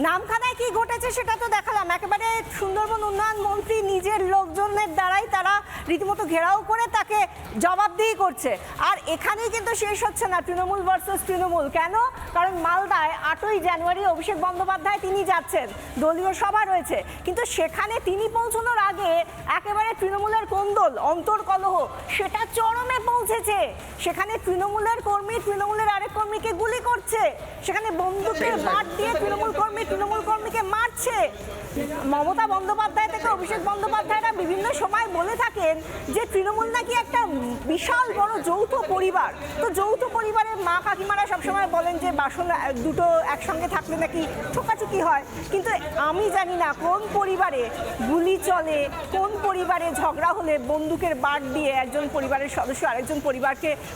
নামখানায় কি ঘটেছে সেটা তো দেখালাম, একেবারে সুন্দরবন উন্নয়ন মন্ত্রী নিজের লোকজনের দ্বারাই তারা রীতিমতো ঘেরাও করে তাকে জবাবদিহি করছে। আর এখানেই কিন্তু শেষ হচ্ছে না তৃণমূল ভার্সেস তৃণমূল। কেন? কারণ মালদায় 8ই জানুয়ারি অভিষেক বন্দ্যোপাধ্যায় তিনি যাচ্ছেন, দলীয় সভা রয়েছে, কিন্তু সেখানে তিনি পৌঁছানোর আগে একেবারে তৃণমূলের কোন্দল, অন্তর্কলহ সেটা চরমে পৌঁছেছে। সেখানে তৃণমূলের কর্মী তৃণমূলের আরেক কর্মীকে গুলি করছে, সেখানে বন্দুকের বাট দিয়ে তৃণমূল কর্মীকে মারছে। মমতা বন্দ্যোপাধ্যায় থেকে অভিষেক বন্দ্যোপাধ্যায়রা বিভিন্ন সময় বলে থাকেন যে তৃণমূল নাকি একটা বিশাল বড় যৌথ পরিবার। তো যৌথ পরিবারের মা কাকিমারা সবসময় বলেন যে বাসন দুটো একসঙ্গে থাকলে নাকি ঠোকাচুকি হয়, কিন্তু আমি জানি না কোন পরিবারে গুলি চলে, কোন পরিবারে ঝগড়া হলে বন্দুকের বাট দিয়ে একজন পরিবারের সদস্য আরেকজন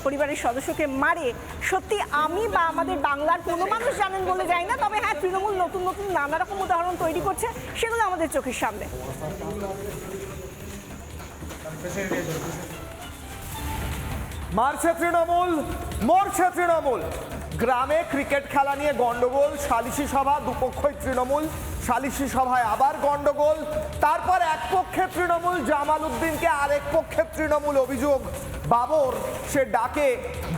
পরিবারের সদস্যকে মারে। সত্যি আমি বা আমাদের বাংলার কোনো মানুষ জানেন বলে যাই না, তবে হ্যাঁ তৃণমূল নতুন নতুন নানা রকম উদাহরণ তৈরি করছে, সেগুলো আমাদের চোখের সামনে। মারছে তৃণমূল, মরছে তৃণমূল। গ্রামে ক্রিকেট খেলা নিয়ে গন্ডগোল, সালিশি সভা, দুপক্ষই তৃণমূল, সালিশি সভায় আবার গন্ডগোল। তারপর এক পক্ষে তৃণমূল জামাল উদ্দিনকে, আরেক পক্ষে তৃণমূল অভিযোগ বাবর সে ডাকে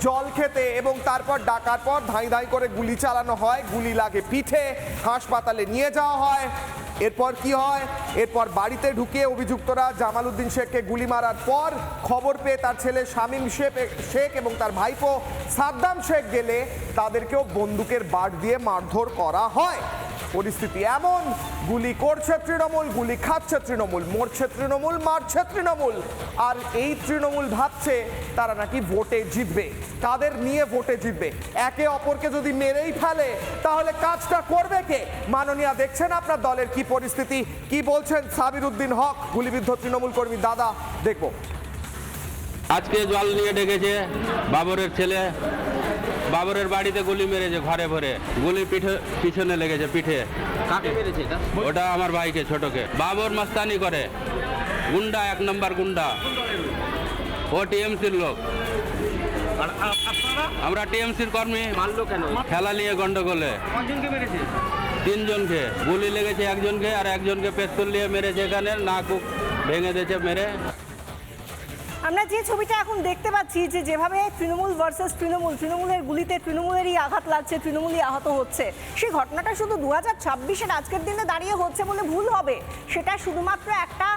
জল খেতে এবং তারপর ডাকার পর ধাই ধাই করে গুলি চালানো হয়, গুলি লাগে পিঠে, হাসপাতালে নিয়ে যাওয়া হয়। এরপর কি হয়? এরপর বাড়িতে ঢুকে অভিযুক্তরা জামাল উদ্দিন শেখকে গুলি মারার পর খবর পেয়ে তার ছেলে শামীম শেখ এবং তার ভাইপো সাদ্দাম শেখ গেলে তাদেরকেও বন্দুকের বাট দিয়ে মারধর করা হয়। পরিস্থিতি এমন, গুলি করছে তৃণমূল, গুলি খাচ্ছে তৃণমূল, মরছে তৃণমূল, মারছে তৃণমূল। আর এই তৃণমূল ভাবছে তারা নাকি ভোটে জিতবে, তাদের নিয়ে ভোটে জিতবে। একে অপরকে যদি মেরেই ফেলে তাহলে কাজটা করবে কে? মাননীয়া, দেখছেন আপনার দলের কি পরিস্থিতি, কি বলছেন সাবির উদ্দিন হক, গুলিবিদ্ধ তৃণমূল কর্মী দাদা, দেখবো। আজকে জল নিয়ে ডেকেছে বাবরের ছেলে, বাবরের বাড়িতে গুলি মেরেছে, ঘরে ভরে গুলি পিছনে লেগেছে, পিঠে। কাকে মেরেছে এটা? ওটা আমার ভাইকে, ছোটকে। বাবর মাস্তানি করে, গুন্ডা, 1 নম্বর গুন্ডা। ও টিএমসির লোক, আমরা টিএমসির কর্মী। মারলো কেন? খেলা নিয়ে গন্ডগোলে। কয়জনকে মেরেছে? 3 জনকে গুলি লেগেছে, একজনকে, আর একজনকে পেস্তল নিয়ে মেরেছে, এখানে নাক ভেঙে দিয়েছে মেরে। আমরা যে ছবিটা এখন দেখতে পাচ্ছি যে যেভাবে তৃণমূল ভার্সেস তৃণমূলের গুলিতে তৃণমূলেরই আঘাত লাগছে, তৃণমূলই আহত হচ্ছে, সেই ঘটনাটা শুধু 2026-এর আজকের দিনে দাঁড়িয়ে হচ্ছে বলে ভুল হবে। সেটা শুধুমাত্র একটা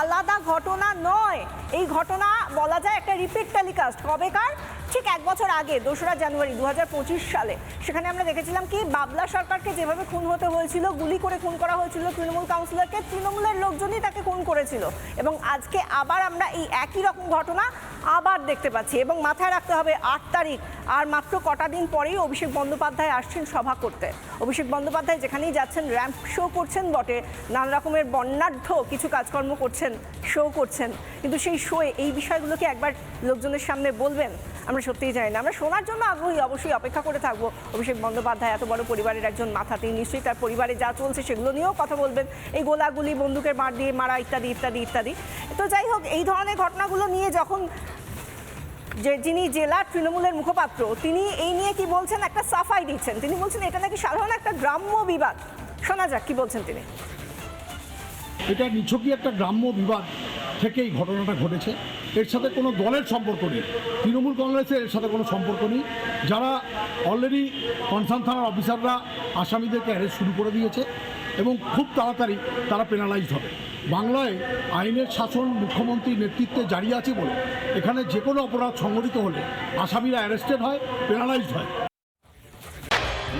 আলাদা ঘটনা নয়, এই ঘটনা বলা যায় একটা রিপিট টেলিকাস্ট। কবেকার? ঠিক 1 বছর আগে 2রা জানুয়ারি 2025 সালে। সেখানে আমরা দেখেছিলাম কি বাবলা সরকারকে যেভাবে খুন হতে হয়েছিল, গুলি করে খুন করা হয়েছিল তৃণমূল কাউন্সিলরকে, তৃণমূলের লোকজনই তাকে খুন করেছিল। এবং আজকে আবার আমরা এই একই রকম ঘটনা আবার দেখতে পাচ্ছি। এবং মাথায় রাখতে হবে 8 তারিখ, আর মাত্র কটা দিন পরেই অভিষেক বন্দ্যোপাধ্যায় আসছেন সভা করতে। অভিষেক বন্দ্যোপাধ্যায় যেখানেই যাচ্ছেন র্যাম্প শো করছেন বটে, নানা রকমের বর্ণাঢ্য কিছু কাজকর্ম করছেন, শো করছেন, কিন্তু সেই শোয়ে এই বিষয়গুলোকে একবার লোকজনের সামনে বলবেন? আমরা সত্যিই জানি না। আমরা শোনার জন্য আগ্রহী, অবশ্যই অপেক্ষা করে থাকবো। অভিষেক বন্দ্যোপাধ্যায় এত বড় পরিবারের একজন মাথা, তিনি নিশ্চয়ই তার পরিবারে যা চলছে সেগুলো নিয়েও কথা বলবেন, এই গোলাগুলি, বন্দুকের বাট দিয়ে মারা ইত্যাদি ইত্যাদি ইত্যাদি। তো যাই হোক, এই ধরনের ঘটনাগুলো নিয়ে যখন যিনি জেলার তৃণমূলের মুখপাত্র, তিনি এই নিয়ে কি বলছেন, একটা সাফাই দিচ্ছেন। তিনি বলছেন এটা নাকি সাধারণ একটা গ্রাম্য বিবাদ। শোনা যাক কি বলছেন তিনি। এটা নিছকই একটা গ্রাম্য বিবাদ থেকে এই ঘটনাটা ঘটেছে। এর সাথে কোনো দলের সম্পর্ক নেই, তৃণমূল কংগ্রেসের এর সাথে কোনো সম্পর্ক নেই। যারা অলরেডি কনসার্ন থানার অফিসাররা আসামিদেরকে অ্যারেস্ট শুরু করে দিয়েছে এবং খুব তাড়াতাড়ি তারা পেনালাইজড হবে। বাংলায় আইনের শাসন মুখ্যমন্ত্রীর নেতৃত্বে জারি আছে বলে এখানে যে কোনো অপরাধ সংঘটিত হলে আসামিরা অ্যারেস্টেড হয়, পেনালাইজড হয়।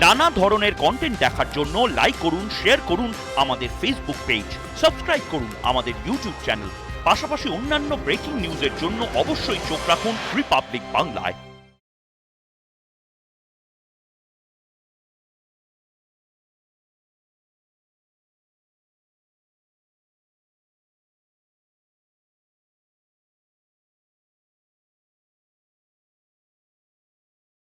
নানা ধরনের কন্টেন্ট দেখার জন্য লাইক করুন, শেয়ার করুন আমাদের ফেসবুক পেজ, সাবস্ক্রাইব করুন আমাদের ইউটিউব চ্যানেল। পাশাপাশি অন্যান্য ব্রেকিং নিউজের জন্য অবশ্যই চোখ রাখুন রিপাবলিক বাংলায়।